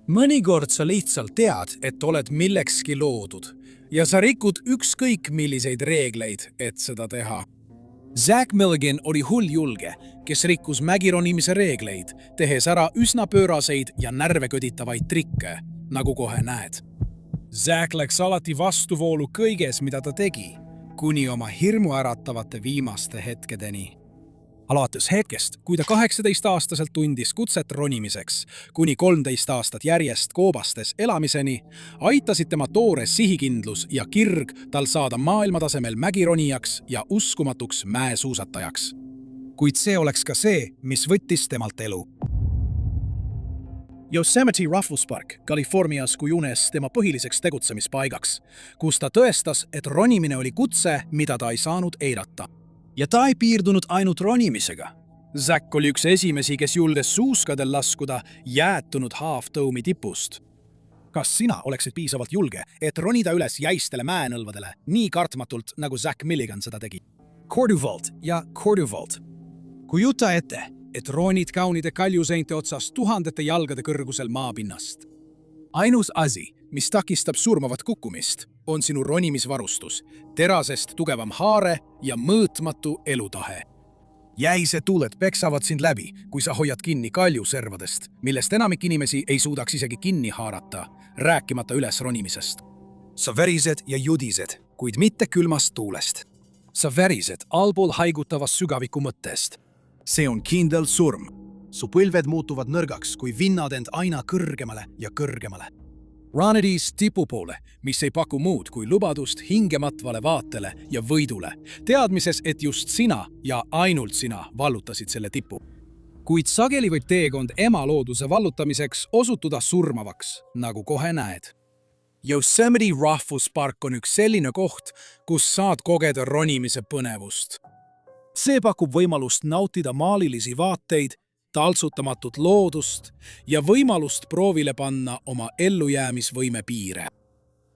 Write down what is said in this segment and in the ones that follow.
Mõnikord sa lihtsalt tead, et oled millekski loodud ja sa rikud ükskõik milliseid reegleid, et seda teha. Zach Milligan oli hulljulge, kes rikkus mägironimise reegleid, tehes ära üsna pööraseid ja närve köditavaid trikke, nagu kohe näed. Zach läks alati vastuvoolu kõiges, mida ta tegi, kuni oma hirmuäratavate viimaste hetkedeni. Alates hetkest, kui ta 18-aastaselt tundis kutset ronimiseks, kuni 13 aastat järjest koobastes elamiseni, aitasid tema toore sihikindlus ja kirg tal saada maailmatasemel mägironijaks ja uskumatuks mäesuusatajaks. Kuid see oleks ka see, mis võttis temalt elu. Yosemite rahvuspark Californias kujunes tema põhiliseks tegutsemispaigaks, kus ta tõestas, et ronimine oli kutse, mida ta ei saanud eirata. Ja ta ei piirdunud ainult ronimisega. Zach oli üks esimesi, kes julges suuskadel laskuda jäätunud Half Dome'i tipust. Kas sina oleksid piisavalt julge, et ronida üles jäistele mäenõlvadele nii kartmatult, nagu Zach Milligan seda tegi? Corduvault ja Corduvault. Kujuta ette, et ronid kaunide kaljuseinte otsas tuhandete jalgade kõrgusel maapinnast. Ainus asi, mis takistab surmavat kukkumist, on sinu ronimisvarustus, terasest tugevam haare ja mõõtmatu elutahe. Jäised tuuled peksavad sind läbi, kui sa hoiad kinni kaljuservadest, millest enamik inimesi ei suudaks isegi kinni haarata, rääkimata üles ronimisest. Sa värised ja judised, kuid mitte külmast tuulest. Sa värised allpool haigutavast sügaviku mõttest. See on kindel surm. Su põlved muutuvad nõrgaks, kui vinnad end aina kõrgemale ja kõrgemale. Ronidis tipu poole, mis ei paku muud kui lubadust hingematvale vaatele ja võidule, teadmises, et just sina ja ainult sina vallutasid selle tipu. Kuid sageli võib teekond ema looduse vallutamiseks osutuda surmavaks, nagu kohe näed. Yosemite rahvuspark on üks selline koht, kus saad kogeda ronimise põnevust. See pakub võimalust nautida maalilisi vaateid, taltsutamatut loodust ja võimalust proovile panna oma ellujäämisvõime piire.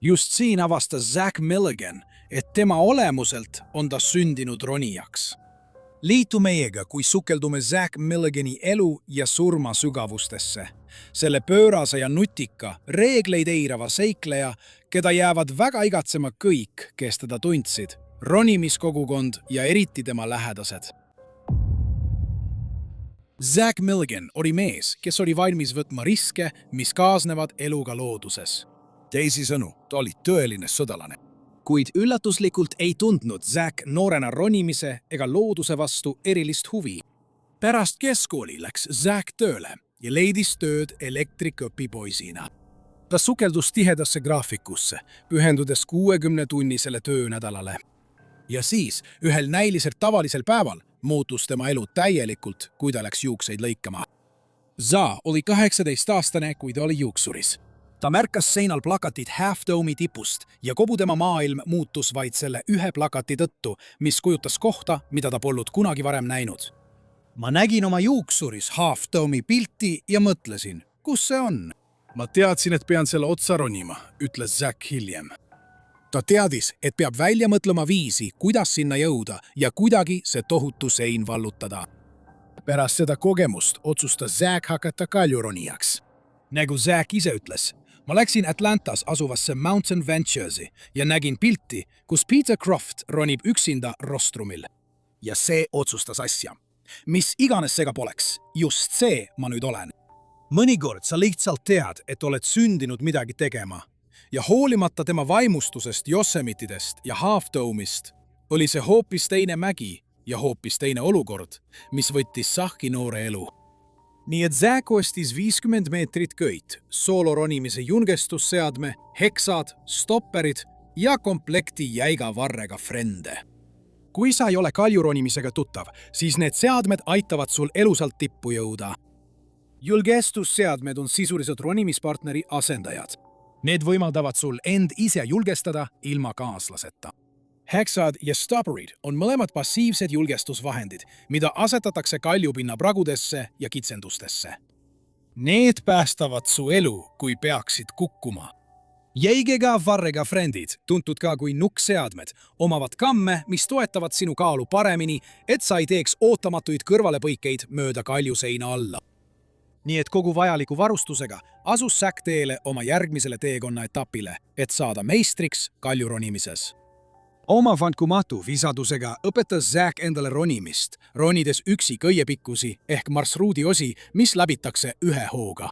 Just siin avastas Zach Milligan, et tema olemuselt on ta sündinud ronijaks. Liitu meiega, kui sukeldume Zach Milligani elu ja surma sügavustesse. Selle pöörase ja nutika, reegleid eirava seikleja, keda jäävad väga igatsema kõik, kes teda tundsid, ronimiskogukond ja eriti tema lähedased. Zach Milligan oli mees, kes oli valmis võtma riske, mis kaasnevad eluga looduses. Teisisõnu, ta oli tõeline sõdalane. Kuid üllatuslikult ei tundnud Zach noorena ronimise ega looduse vastu erilist huvi. Pärast keskkooli läks Zach tööle ja leidis tööd elektriköpipoisina. Ta sukeldus tihedasse graafikusse, pühendudes 60-tunnisele töönädalale. Ja siis, ühel näiliselt tavalisel päeval, muutus tema elu täielikult, kui ta läks juukseid lõikama. Za oli 18-aastane, kui ta oli juuksuris. Ta märkas seinal plakatit Half Dome'i tipust ja kogu tema maailm muutus vaid selle ühe plakati tõttu, mis kujutas kohta, mida ta polnud kunagi varem näinud. Ma nägin oma juuksuris Half Dome'i pilti ja mõtlesin, kus see on? Ma teadsin, et pean selle otsa ronima, ütles Zach hiljem. Ta teadis, et peab välja mõtlema viisi, kuidas sinna jõuda ja kuidagi see tohutu sein vallutada. Pärast seda kogemust otsustas Zach hakata kaljuronijaks. Nagu Zach ise ütles, ma läksin Atlantas asuvasse Mountain Ventures'i ja nägin pilti, kus Peter Croft ronib üksinda rostrumil. Ja see otsustas asja. Mis iganes see ka poleks, just see ma nüüd olen. Mõnikord sa lihtsalt tead, et oled sündinud midagi tegema. Ja hoolimata tema vaimustusest Yosemitidest ja Half Dome'ist, oli see hoopis teine mägi ja hoopis teine olukord, mis võttis Zachi noore elu. Nii et Zach ostis 50 meetrit köit, sooloronimise jungestusseadme, heksad, stopperid ja komplekti jäiga varrega frende. Kui sa ei ole kaljuronimisega tuttav, siis need seadmed aitavad sul elusalt tippu jõuda. Julgestusseadmed on sisuliselt ronimispartneri asendajad. Need võimaldavad sul end ise julgestada ilma kaaslaseta. Heksad ja stopperid on mõlemad passiivsed julgestusvahendid, mida asetatakse kaljupinna pragudesse ja kitsendustesse. Need päästavad su elu, kui peaksid kukkuma. Jäigega varrega frendid, tuntud ka kui nukkseadmed, omavad kamme, mis toetavad sinu kaalu paremini, et sa ei teeks ootamatuid kõrvalepõikeid mööda kaljuseina alla. Nii et kogu vajaliku varustusega asus Zack teele oma järgmisele teekonna etapile, et saada meistriks kaljuronimises. Oma vankumatu visadusega õpetas Zack endale ronimist, ronides üksi kõiepikkusi ehk marsruudi osi, mis läbitakse ühe hooga.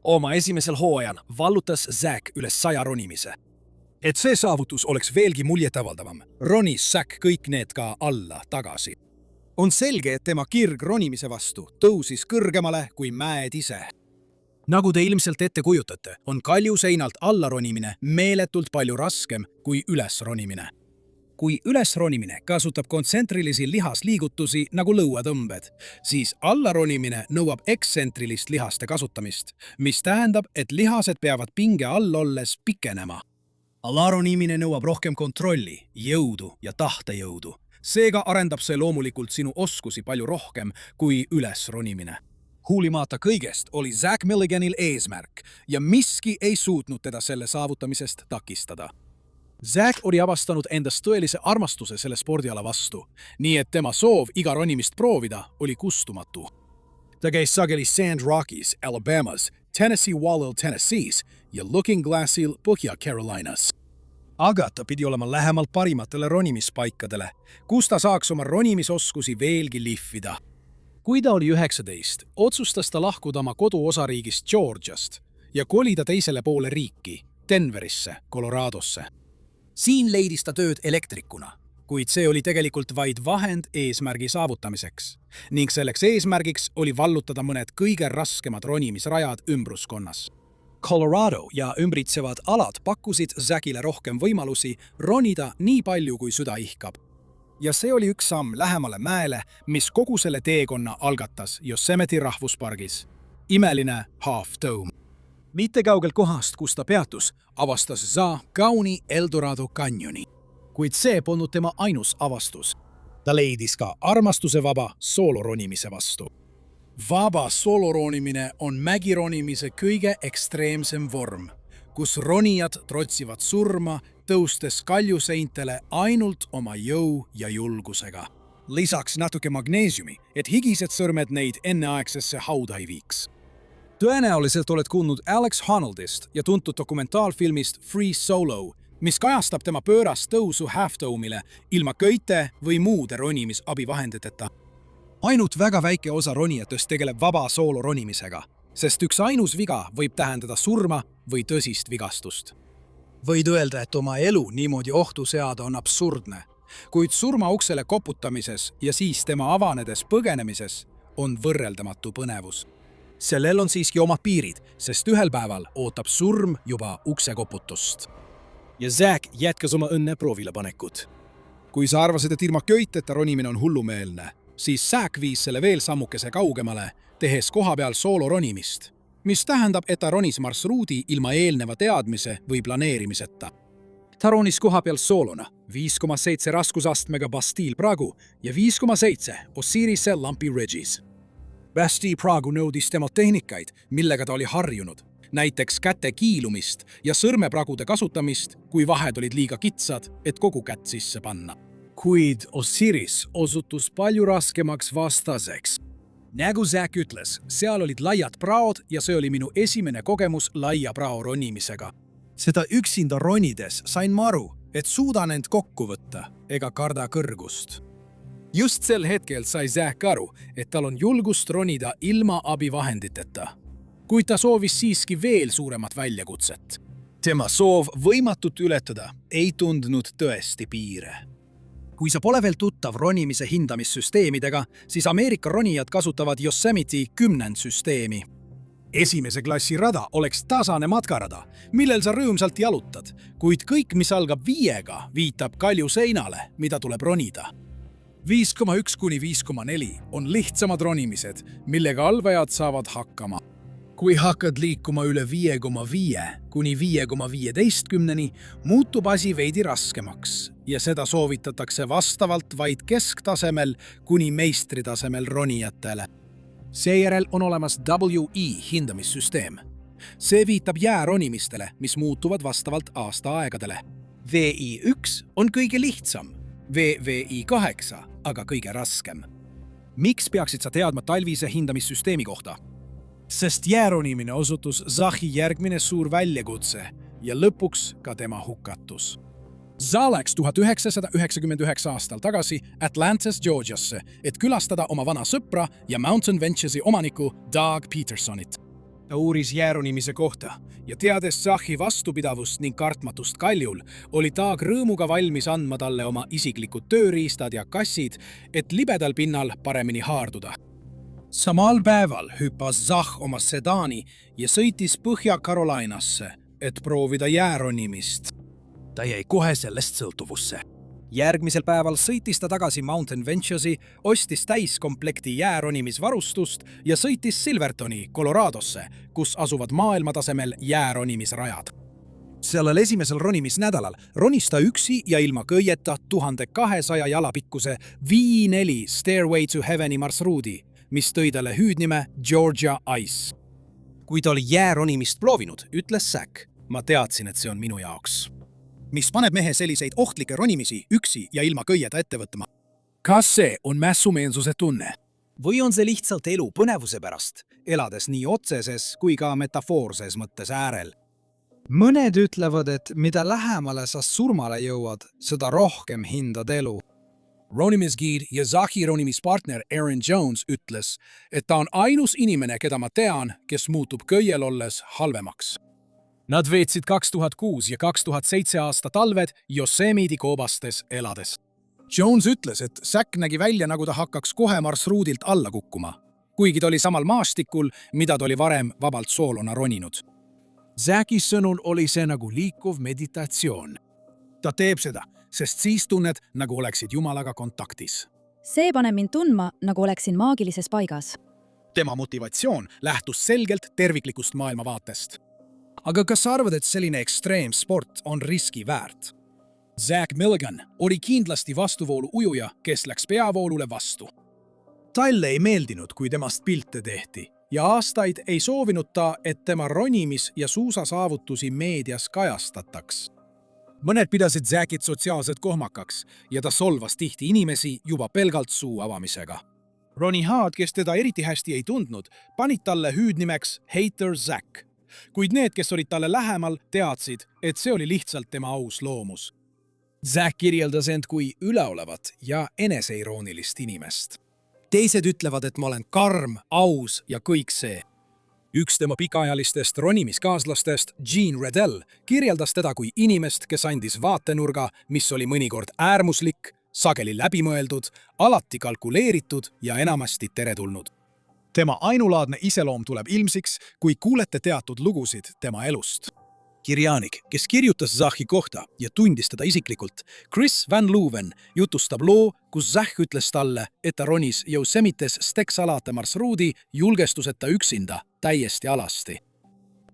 Oma esimesel hooajal vallutas Zack üle 100 ronimise. Et see saavutus oleks veelgi muljetavaldavam, ronis Zack kõik need ka alla tagasi. On selge, et tema kirg ronimise vastu tõusis kõrgemale kui mäed ise. Nagu te ilmselt ette kujutate, on kaljuseinalt alla ronimine meeletult palju raskem kui üles ronimine. Kui üles ronimine kasutab kontsentrilisi lihasliigutusi nagu lõuatõmbed, siis alla ronimine nõuab ekstsentrilist lihaste kasutamist, mis tähendab, et lihased peavad pinge all olles pikenema. Alaronimine nõuab rohkem kontrolli, jõudu ja tahtejõudu. Seega arendab see loomulikult sinu oskusi palju rohkem kui üles ronimine. Huulimata kõigest oli Zack Milliganil eesmärk ja miski ei suutnud teda selle saavutamisest takistada. Zack oli avastanud endast tõelise armastuse selle spordiala vastu, nii et tema soov iga ronimist proovida oli kustumatu. Ta käis sageli Sand Rockies, Alabamas, Tennessee Wallil, Tennessees ja Looking Glassil, Põhja-Carolinas. Aga ta pidi olema lähemalt parimatele ronimispaikadele, kus ta saaks oma ronimisoskusi veelgi lihvida. Kui ta oli 19, otsustas ta lahkuda oma koduosariigist Georgiast ja kolida teisele poole riiki, Denverisse, Coloradosse. Siin leidis ta tööd elektrikuna, kuid see oli tegelikult vaid vahend eesmärgi saavutamiseks ning selleks eesmärgiks oli vallutada mõned kõige raskemad ronimisrajad ümbruskonnas. Colorado ja ümbritsevad alad pakkusid Zackile rohkem võimalusi ronida nii palju, kui süda ihkab. Ja see oli üks samm lähemale mäele, mis kogu selle teekonna algatas Yosemite rahvuspargis. Imeline Half Dome. Mitte kaugel kohast, kus ta peatus, avastas Za kauni Eldorado kanjoni. Kuid see polnud tema ainus avastus. Ta leidis ka armastuse vaba sooloronimise vastu. Vaba sooloronimine on mägironimise kõige ekstreemsem vorm, kus ronijad trotsivad surma, tõustes kaljuseintele ainult oma jõu ja julgusega. Lisaks natuke magneesiumi, et higised sõrmed neid enneaegsesse hauda ei viiks. Tõenäoliselt oled kuulnud Alex Honnoldist ja tuntud dokumentaalfilmist Free Solo, mis kajastab tema pöörast tõusu Half Dome'ile ilma köite või muude ronimisabivahenditeta. Ainult väga väike osa ronijatest tegeleb vaba soolo ronimisega, sest üks ainus viga võib tähendada surma või tõsist vigastust. Võid öelda, et oma elu niimoodi ohtu seada on absurdne, kuid surmauksele koputamises ja siis tema avanedes põgenemises on võrreldamatu põnevus. Sellel on siiski omad piirid, sest ühel päeval ootab surm juba uksekoputust. Ja Zack jätkas oma õnne proovile panekut. Kui sa arvasid, et ilma köiteta ronimine on hullumeelne, siis Zack viis selle veel sammukese kaugemale, tehes kohapeal sooloronimist, mis tähendab, et ta ronis marsruudi ilma eelneva teadmise või planeerimiseta. Ta ronis kohapeal soolona 5,7 raskusastmega Bastille Pragu ja 5,7 Osirise Lumpy Ridges. Bastille Pragu nõudis tema tehnikaid, millega ta oli harjunud, näiteks käte kiilumist ja sõrmepragude kasutamist, kui vahed olid liiga kitsad, et kogu kätt sisse panna. Kuid Osiris osutus palju raskemaks vastaseks. Nagu Zack ütles, seal olid laiad praod ja see oli minu esimene kogemus laia prao ronimisega. Seda üksinda ronides sain ma aru, et suudan end kokku võtta ega karda kõrgust. Just sel hetkel sai Zack aru, et tal on julgust ronida ilma abivahenditeta, kuid ta soovis siiski veel suuremat väljakutset. Tema soov võimatut ületada ei tundnud tõesti piire. Kui sa pole veel tuttav ronimise hindamissüsteemidega, siis Ameerika ronijad kasutavad Yosemite 10 süsteemi. Esimese klassi rada oleks tasane matkarada, millel sa rõõmsalt jalutad, kuid kõik, mis algab 5-ga, viitab kaljuseinale, mida tuleb ronida. 5,1 kuni 5,4 on lihtsamad ronimised, millega alvajad saavad hakkama. Kui hakkad liikuma üle 5,5 kuni 5,15-ni, muutub asi veidi raskemaks ja seda soovitatakse vastavalt vaid kesktasemel kuni meistritasemel ronijatele. Seejärel on olemas WE hindamissüsteem. See viitab jääronimistele, mis muutuvad vastavalt aastaaegadele. VI1 on kõige lihtsam, VVI8 aga kõige raskem. Miks peaksid sa teadma talvise hindamissüsteemi kohta? Sest jääronimine osutus Zachi järgmine suur väljakutse ja lõpuks ka tema hukatus. Za läks 1999 aastal tagasi Atlantas, Georgiasse, et külastada oma vana sõpra ja Mountain Venturesi omaniku Doug Petersonit. Ta uuris jääronimise kohta ja teades Zachi vastupidavust ning kartmatust kaljul, oli Doug rõõmuga valmis andma talle oma isiklikud tööriistad ja kassid, et libedal pinnal paremini haarduda. Samal päeval hüppas Zach oma sedaani ja sõitis Põhja-Carolinasse, et proovida jääronimist. Ta jäi kohe sellest sõltuvusse. Järgmisel päeval sõitis ta tagasi Mountain Venturesi, ostis täiskomplekti jääronimisvarustust ja sõitis Silvertoni, Coloradosse, kus asuvad maailmatasemel jääronimisrajad. Sellel esimesel ronimisnädalal ronis ta üksi ja ilma kõieta 1200 jala pikkuse V4 Stairway to Heaveni marsruudi, mis tõi talle hüüdnime Georgia Ice. Kui ta oli jääronimist proovinud, ütles Zach, ma teadsin, et see on minu jaoks. Mis paneb mehe selliseid ohtlikke ronimisi üksi ja ilma kõieta ette võtma? Kas see on mässumeelsuse tunne? Või on see lihtsalt elu põnevuse pärast, elades nii otseses kui ka metafoorses mõttes äärel? Mõned ütlevad, et mida lähemale sa surmale jõuad, seda rohkem hindad elu. Ronimisgiid ja Zachi ronimispartner Aaron Jones ütles, et ta on ainus inimene, keda ma tean, kes muutub köiel olles halvemaks. Nad veetsid 2006 ja 2007 aasta talved Yosemite koobastes elades. Jones ütles, et Zach nägi välja, nagu ta hakkaks kohe marsruudilt alla kukkuma, kuigi ta oli samal maastikul, mida ta oli varem vabalt soolona roninud. Zachi sõnul oli see nagu liikuv meditatsioon. Ta teeb seda, sest siis tunned, nagu oleksid Jumalaga kontaktis. See paneb mind tundma, nagu oleksin maagilises paigas. Tema motivatsioon lähtus selgelt terviklikust maailmavaatest. Aga kas sa arvad, et selline ekstreemsport on riski väärt? Zach Milligan oli kindlasti vastuvoolu ujuja, kes läks peavoolule vastu. Talle ei meeldinud, kui temast pilte tehti ja aastaid ei soovinud ta, et tema ronimis- ja suusasaavutusi meedias kajastataks. Mõned pidasid Zachit sotsiaalselt kohmakaks ja ta solvas tihti inimesi juba pelgalt suu avamisega. Ronnie Hard, kes teda eriti hästi ei tundnud, panid talle hüüdnimeks Hater Zach. Kuid need, kes olid talle lähemal, teadsid, et see oli lihtsalt tema aus loomus. Zach kirjeldas end kui üleolevat ja eneseiroonilist inimest. Teised ütlevad, et ma olen karm, aus ja kõik see. Üks tema pikaajalistest ronimiskaaslastest, Gene Redell, kirjeldas teda kui inimest, kes andis vaatenurga, mis oli mõnikord äärmuslik, sageli läbimõeldud, alati kalkuleeritud ja enamasti teretulnud. Tema ainulaadne iseloom tuleb ilmsiks, kui kuulete teatud lugusid tema elust. Kirjaanik, kes kirjutas Zachi kohta ja tundis teda isiklikult, Chris Van Leuven jutustab loo, kus Zach ütles talle, et ta ronis Yosemites Steksalate marsruudi julgestuseta üksinda, täiesti alasti.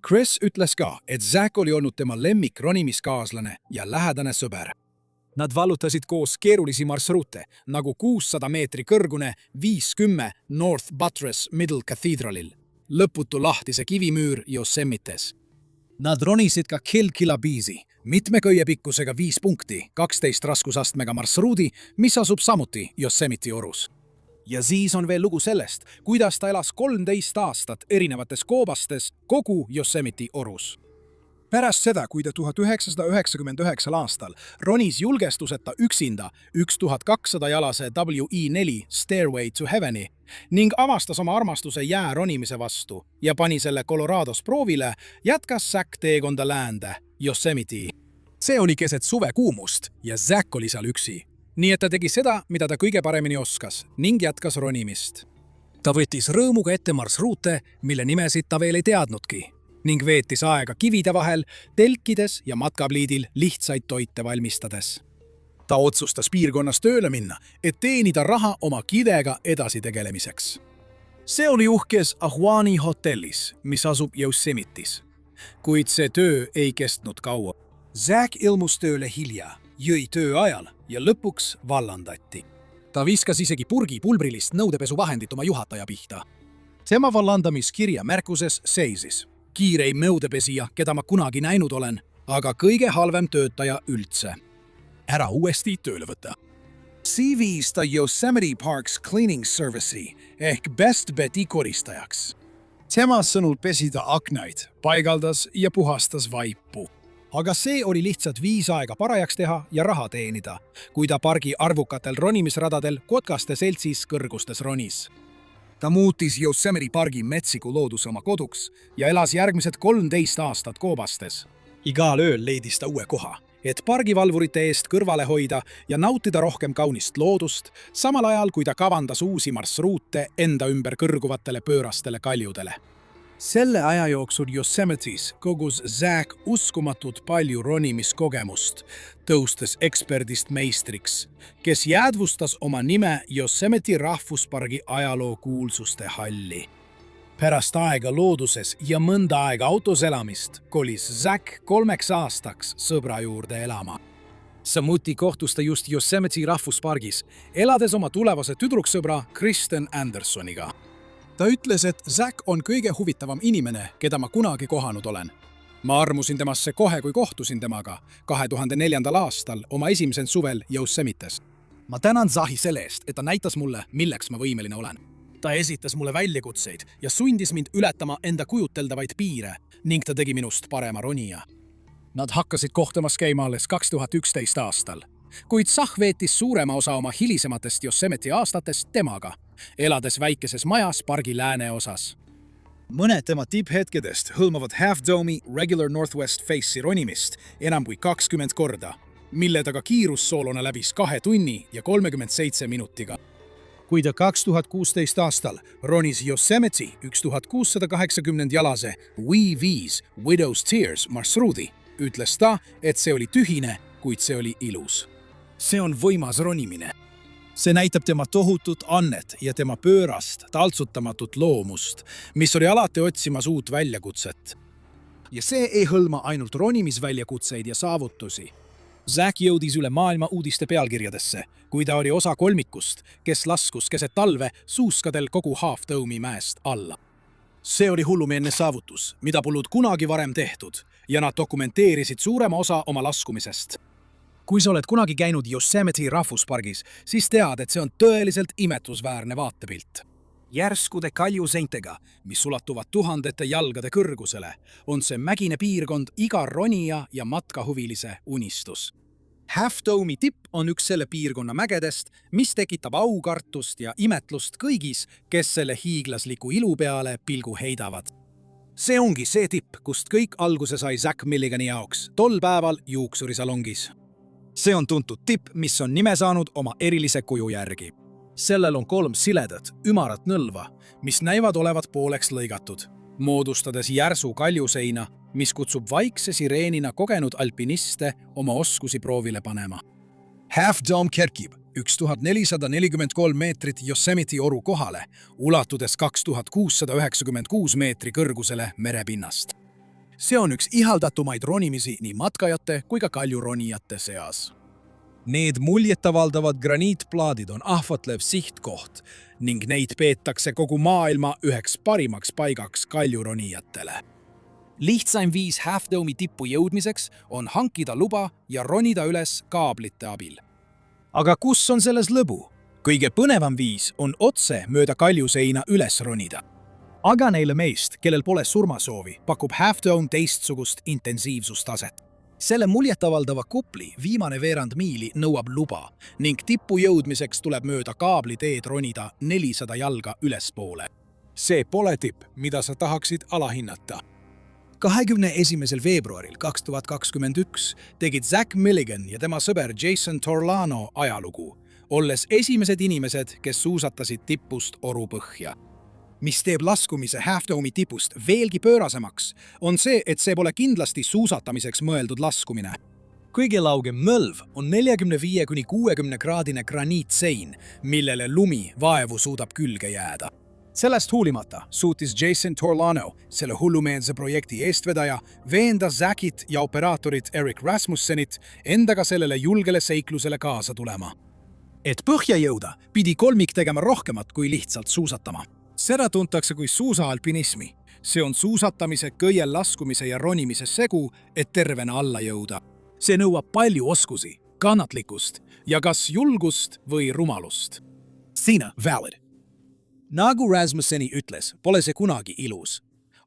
Chris ütles ka, et Zach oli olnud tema lemmik ronimiskaaslane ja lähedane sõber. Nad vallutasid koos keerulisi marsruute, nagu 600 meetri kõrgune 510 North Buttress Middle Cathedralil, lõputu lahtise kivimüür Yosemites. Nad ronisid ka Kilkilabee'i, mitme köie pikkusega 5 punkti, 12 raskusastmega marsruudi, mis asub samuti Yosemite orus. Ja siis on veel lugu sellest, kuidas ta elas 13 aastat erinevates koobastes kogu Yosemite orus. Pärast seda, kui ta 1999 aastal ronis julgestuseta üksinda 1200 jalase WE4 Stairway to Heaveni ning avastas oma armastuse jääronimise vastu ja pani selle Colorados proovile, jätkas Zach teekonda läände, Yosemite. See oli keset suvekuumust ja Zach oli seal üksi. Nii et ta tegi seda, mida ta kõige paremini oskas ning jätkas ronimist. Ta võttis rõõmuga ette marsruute, mille nimesid ta veel ei teadnudki, ning veetis aega kivide vahel, telkides ja matkapliidil lihtsaid toite valmistades. Ta otsustas piirkonnas tööle minna, et teenida raha oma kidega edasi tegelemiseks. See oli uhkes Ahwahnee hotellis, mis asub Yosemites. Kuid see töö ei kestnud kaua. Zach ilmus tööle hilja, jõi töö ajal ja lõpuks vallandati. Ta viskas isegi purgi pulbrilist nõudepesuvahendit oma juhataja pihta. Tema vallandamiskirja märkuses seisis: kiireim nõudepesija, keda ma kunagi näinud olen, aga kõige halvem töötaja üldse. Ära uuesti tööle võtta. CV-s ta Yosemite Parks Cleaning Service'i ehk Best Beti koristajaks. Tema sõnul pesi ta aknaid, paigaldas ja puhastas vaipu. Aga see oli lihtsalt viis aega parajaks teha ja raha teenida, kui ta pargi arvukatel ronimisradadel kotkaste seltsis kõrgustes ronis. Ta muutis Yosemite pargi metsiku looduse oma koduks ja elas järgmised 13 aastat koobastes. Igal ööl leidis ta uue koha, et pargivalvurite eest kõrvale hoida ja nautida rohkem kaunist loodust, samal ajal kui ta kavandas uusi marsruute enda ümber kõrguvatele pöörastele kaljudele. Selle aja jooksul Yosemite's kogus Zach uskumatult palju ronimiskogemust, tõustes eksperdist meistriks, kes jäädvustas oma nime Yosemite rahvuspargi ajaloo kuulsuste halli. Pärast aega looduses ja mõnda aega autos elamist kolis Zach 3 aastaks sõbra juurde elama. Samuti kohtus ta just Yosemite rahvuspargis, elades oma tulevase tüdruksõbra Kristen Andersoniga. Ta ütles, et Zach on kõige huvitavam inimene, keda ma kunagi kohanud olen. Ma armusin temasse kohe, kui kohtusin temaga 2004. aastal oma esimesel suvel Yosemites. Ma tänan Zahi selle eest, et ta näitas mulle, milleks ma võimeline olen. Ta esitas mulle väljakutseid ja sundis mind ületama enda kujuteldavaid piire ning ta tegi minust parema ronija. Nad hakkasid kohtumas käima alles 2011 aastal, kuid Zach veetis suurema osa oma hilisematest Yosemite aastatest temaga, elades väikeses majas pargi lääneosas. Mõned tema tipphetkedest hõlmavad Half Dome'i Regular Northwest Face'i ronimist enam kui 20 korda, mille taga kiirussoolona läbis 2 tunni ja 37 minutiga. Kui ta 2016 aastal ronis Yosemite 1680 jalase We5 Widow's Tears marsruudi, ütles ta, et see oli tühine, kuid see oli ilus. See on võimas ronimine. See näitab tema tohutut annet ja tema pöörast, taltsutamatut loomust, mis oli alati otsimas uut väljakutset. Ja see ei hõlma ainult ronimisväljakutseid ja saavutusi. Zach jõudis üle maailma uudiste pealkirjadesse, kui ta oli osa kolmikust, kes laskus keset talve suuskadel kogu Half Dome'i mäest alla. See oli hullumeelne saavutus, mida polnud kunagi varem tehtud, ja nad dokumenteerisid suurema osa oma laskumisest. Kui sa oled kunagi käinud Yosemite rahvuspargis, siis tead, et see on tõeliselt imetlusväärne vaatepilt. Järskude kaljuseintega, mis ulatuvad tuhandete jalgade kõrgusele, on see mägine piirkond iga ronija ja matkahuvilise unistus. Half Dome'i tipp on üks selle piirkonna mägedest, mis tekitab aukartust ja imetlust kõigis, kes selle hiiglasliku ilu peale pilgu heidavad. See ongi see tipp, kust kõik alguse sai Zach Milligani jaoks tol päeval juuksurisalongis. See on tuntud tipp, mis on nime saanud oma erilise kuju järgi. Sellel on 3 siledat, ümarat nõlva, mis näivad olevat pooleks lõigatud, moodustades järsu kaljuseina, mis kutsub vaikse sireenina kogenud alpiniste oma oskusi proovile panema. Half Dome kerkib 1443 meetrit Yosemite oru kohale, ulatudes 2696 meetri kõrgusele merepinnast. See on üks ihaldatumaid ronimisi nii matkajate kui ka kaljuronijate seas. Need muljetavaldavad graniitplaadid on ahvatlev sihtkoht ning neid peetakse kogu maailma üheks parimaks paigaks kaljuronijatele. Lihtsaim viis Half Dome'i tippu jõudmiseks on hankida luba ja ronida üles kaablite abil. Aga kus on selles lõbu? Kõige põnevam viis on otse mööda kaljuseina üles ronida. Aga neile meist, kellel pole surmasoovi, pakub Half Dome teistsugust intensiivsustaset. Selle muljetavaldava kupli viimane veerand miili nõuab luba ning tippu jõudmiseks tuleb mööda kaabliteed ronida 400 jalga ülespoole. See pole tipp, mida sa tahaksid alahinnata. 21. veebruaril 2021 tegid Zach Milligan ja tema sõber Jason Torlano ajalugu, olles esimesed inimesed, kes suusatasid tippust oru põhja. Mis teeb laskumise Half Dome'i tipust veelgi pöörasemaks, on see, et see pole kindlasti suusatamiseks mõeldud laskumine. Kõige laugem mõlv on 45–60 kraadine graniitsein, millele lumi vaevu suudab külge jääda. Sellest hoolimata suutis Jason Torlano, selle hullumeelse projekti eestvedaja, veenda Zachit ja operaatorit Eric Rasmussenit endaga sellele julgele seiklusele kaasa tulema. Et põhja jõuda, pidi kolmik tegema rohkemat kui lihtsalt suusatama. Seda tuntakse kui suusaalpinismi. See on suusatamise, kõiel laskumise ja ronimise segu, et tervena alla jõuda. See nõuab palju oskusi, kannatlikkust ja kas julgust või rumalust. Sina valid. Nagu Rasmusseni ütles, pole see kunagi ilus.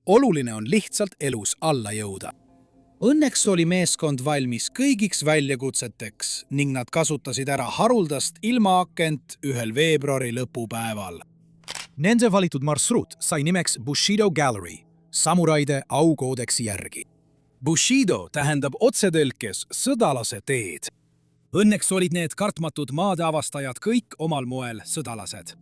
Oluline on lihtsalt elus alla jõuda. Õnneks oli meeskond valmis kõigiks väljakutseteks ning nad kasutasid ära haruldast ilmaakent ühel veebruari lõpupäeval. Nende valitud marsruut sai nimeks Bushido Gallery, samuraide aukoodeksi järgi. Bushido tähendab otsetõlkes sõdalase teed. Õnneks olid need kartmatud maadeavastajad kõik omal moel sõdalased.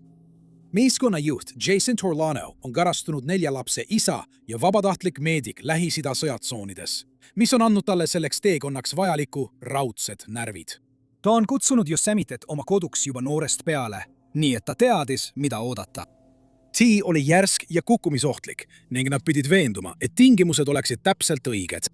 Meeskonna juht Jason Torlano on karastunud 4 lapse isa ja vabatahtlik meedik Lähis-Ida sõjatsoonides, mis on andnud talle selleks teekonnaks vajaliku raudsed närvid. Ta on kutsunud Yosemitet oma koduks juba noorest peale, nii et ta teadis, mida oodata. T oli järsk ja kukkumisohtlik ning nad pidid veenduma, et tingimused oleksid täpselt õiged.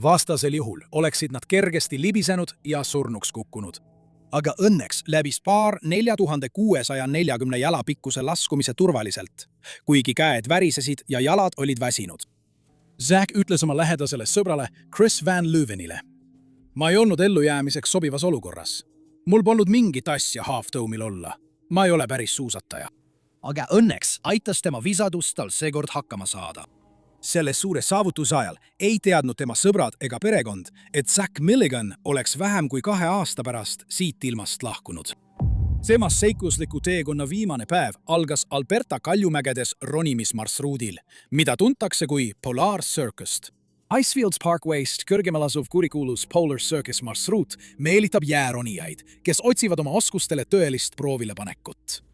Vastasel juhul oleksid nad kergesti libisenud ja surnuks kukkunud. Aga õnneks läbis paar 4640 jala pikkuse laskumise turvaliselt, kuigi käed värisesid ja jalad olid väsinud. Zack ütles oma lähedasele sõbrale Chris Van Leuvenile. Ma ei olnud ellujäämiseks sobivas olukorras. Mul polnud mingit asja half-dome'il olla. Ma ei ole päris suusataja. Aga õnneks aitas tema visadus tal seekord hakkama saada. Selle suure saavutuse ajal ei teadnud tema sõbrad ega perekond, et Zack Milligan oleks vähem kui 2 aasta pärast siit ilmast lahkunud. Tema seiklusliku teekonna viimane päev algas Alberta kaljumägedes ronimismarsruudil, mida tuntakse kui Polar Circust. Icefields Parkway'st kõrgemal asuv kurikuulus Polar Circus marsruut meelitab jääronijaid, kes otsivad oma oskustele tõelist proovilepanekut.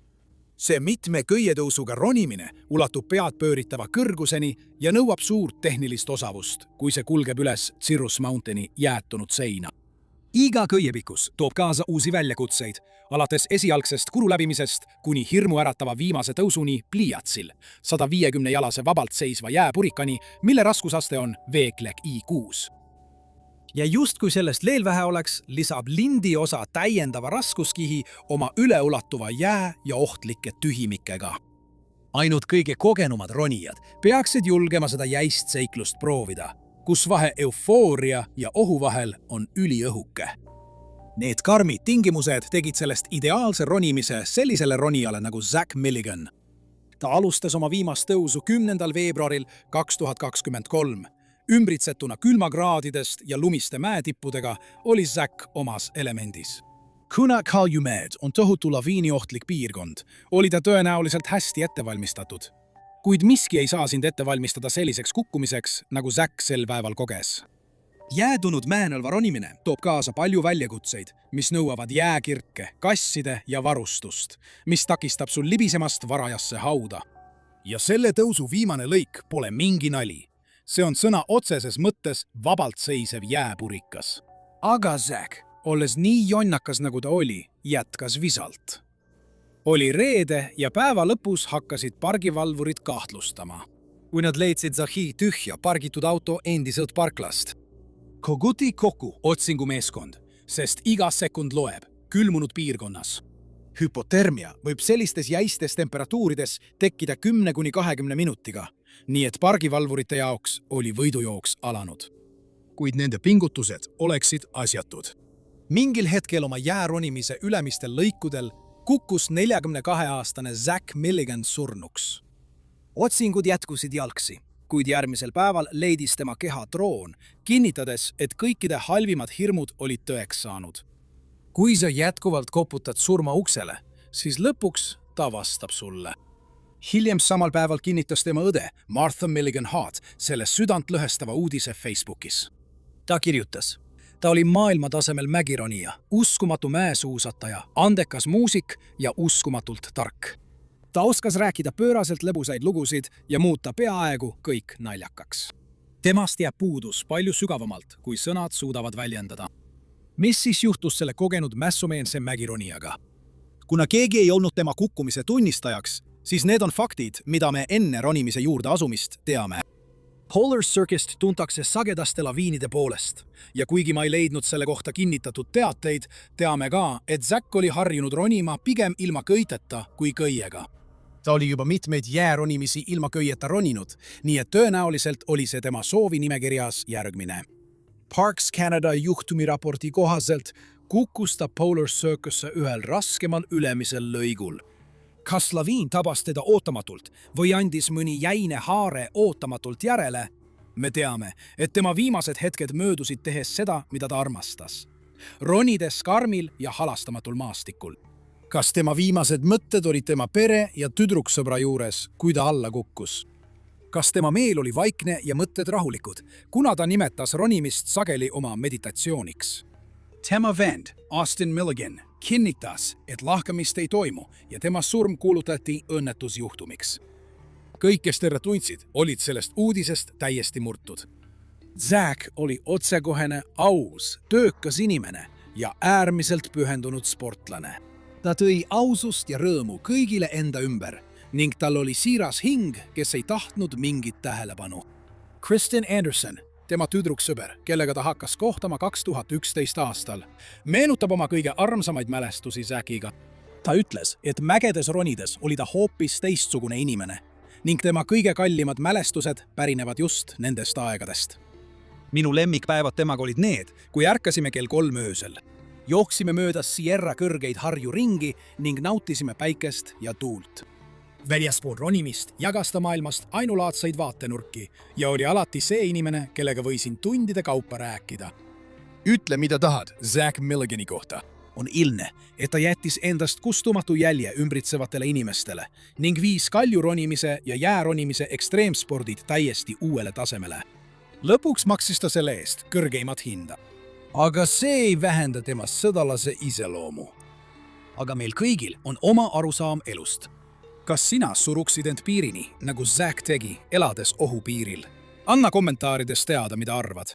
See mitme köietõusuga ronimine ulatub pead pööritava kõrguseni ja nõuab suurt tehnilist osavust, kui see kulgeb üles Cirrus Mountaini jäätunud seina. Iga köiepikkus toob kaasa uusi väljakutseid, alates esialgsest kuru läbimisest kuni hirmu äratava viimase tõusuni pliiatsil, 150-jalase vabalt seisva jääpurikani, mille raskusaste on veeklek I6. Ja just kui sellest veel vähe oleks, lisab lindi osa täiendava raskuskihi oma üleulatuva jää ja ohtlike tühimikega. Ainult kõige kogenumad ronijad peaksid julgema seda jäist seiklust proovida, kus vahe eufooria ja ohu vahel on üliõhuke. Need karmid tingimused tegid sellest ideaalse ronimise sellisele ronijale nagu Zack Milligan. Ta alustas oma viimast tõusu 10. veebruaril 2023. Ümbritsetuna külmakraadidest ja lumiste mäetippudega oli Zack omas elemendis. Kuna Kaljumäed on tohutu laviiniohtlik piirkond, oli ta tõenäoliselt hästi ettevalmistatud. Kuid miski ei saa sind ette valmistada selliseks kukkumiseks, nagu Zack sel päeval koges. Jäädunud mäenõlva ronimine toob kaasa palju väljakutseid, mis nõuavad jääkirke, kasside ja varustust, mis takistab sul libisemast varajasse hauda. Ja selle tõusu viimane lõik pole mingi nali. See on sõna otseses mõttes vabalt seisev jääpurikas. Aga Zack, olles nii jonnakas nagu ta oli, jätkas visalt. Oli reede ja päeva lõpus hakkasid pargivalvurid kahtlustama, kui nad leidsid Zahi tühja pargitud auto endiselt parklast. Koguti kokku otsingumeeskond, sest iga sekund loeb külmunud piirkonnas. Hüpotermia võib sellistes jäistes temperatuurides tekkida 10–20 minutiga, nii et pargivalvurite jaoks oli võidujooks alanud. Kuid nende pingutused oleksid asjatud. Mingil hetkel oma jääronimise ülemistel lõikudel kukkus 42-aastane Zack Milligan surnuks. Otsingud jätkusid jalgsi, kuid järgmisel päeval leidis tema keha droon, kinnitades, et kõikide halvimad hirmud olid tõeks saanud. Kui sa jätkuvalt koputad surma uksele, siis lõpuks ta vastab sulle. Hiljem samal päeval kinnitas tema õde Martha Milligan Hart selle südant lõhestava uudise Facebookis. Ta kirjutas, ta oli maailmatasemel mägironija, uskumatu mäesuusataja, andekas muusik ja uskumatult tark. Ta oskas rääkida pööraselt lõbusaid lugusid ja muuta peaaegu kõik naljakaks. Temast jääb puudus palju sügavamalt, kui sõnad suudavad väljendada. Mis siis juhtus selle kogenud mässumeelse mägironijaga? Kuna keegi ei olnud tema kukkumise tunnistajaks, siis need on faktid, mida me enne ronimise juurde asumist teame. Polar Circust tuntakse sagedaste laviinide poolest ja kuigi ma ei leidnud selle kohta kinnitatud teateid, teame ka, et Zack oli harjunud ronima pigem ilma köiteta kui köiega. Ta oli juba mitmeid jääronimisi ilma köieta roninud, nii et tõenäoliselt oli see tema soovi nimekirjas järgmine. Parks Canada juhtumiraporti kohaselt kukkus ta Polar Circusse ühel raskemal ülemisel lõigul. Kas laviin tabas teda ootamatult või andis mõni jäine haare ootamatult järele? Me teame, et tema viimased hetked möödusid tehes seda, mida ta armastas. Ronides karmil ja halastamatul maastikul. Kas tema viimased mõtted olid tema pere ja tüdruksõbra juures, kui ta alla kukkus? Kas tema meel oli vaikne ja mõtted rahulikud, kuna ta nimetas ronimist sageli oma meditatsiooniks? Tema vend, Austin Milligan, kinnitas, et lahkamist ei toimu ja tema surm kuulutati õnnetusjuhtumiks. Kõik, kes teda tundsid, olid sellest uudisest täiesti murtud. Zack oli otsekohene, aus, töökas inimene ja äärmiselt pühendunud sportlane. Ta tõi ausust ja rõõmu kõigile enda ümber ning tal oli siiras hing, kes ei tahtnud mingit tähelepanu. Kristen Anderson, tema tüdruksõber, kellega ta hakkas kohtama 2011 aastal, meenutab oma kõige armsamaid mälestusi Zackiga. Ta ütles, et mägedes ronides oli ta hoopis teistsugune inimene ning tema kõige kallimad mälestused pärinevad just nendest aegadest. Minu lemmikpäevad temaga olid need, kui ärkasime kell 3 öösel. Jooksime mööda Sierra kõrgeid harju ringi ning nautisime päikest ja tuult. Väljaspool ronimist jagas ta maailmast ainulaadseid vaatenurki ja oli alati see inimene, kellega võisin tundide kaupa rääkida. Ütle, mida tahad Zack Milligani kohta. On ilmne, et ta jättis endast kustumatu jälje ümbritsevatele inimestele ning viis kaljuronimise ja jääronimise ekstreemspordid täiesti uuele tasemele. Lõpuks maksis ta selle eest kõrgeimat hinda. Aga see ei vähenda temast sõdalase iseloomu. Aga meil kõigil on oma arusaam elust. Kas sina suruksid end piirini, nagu Zack tegi, elades ohupiiril? Anna kommentaarides teada, mida arvad.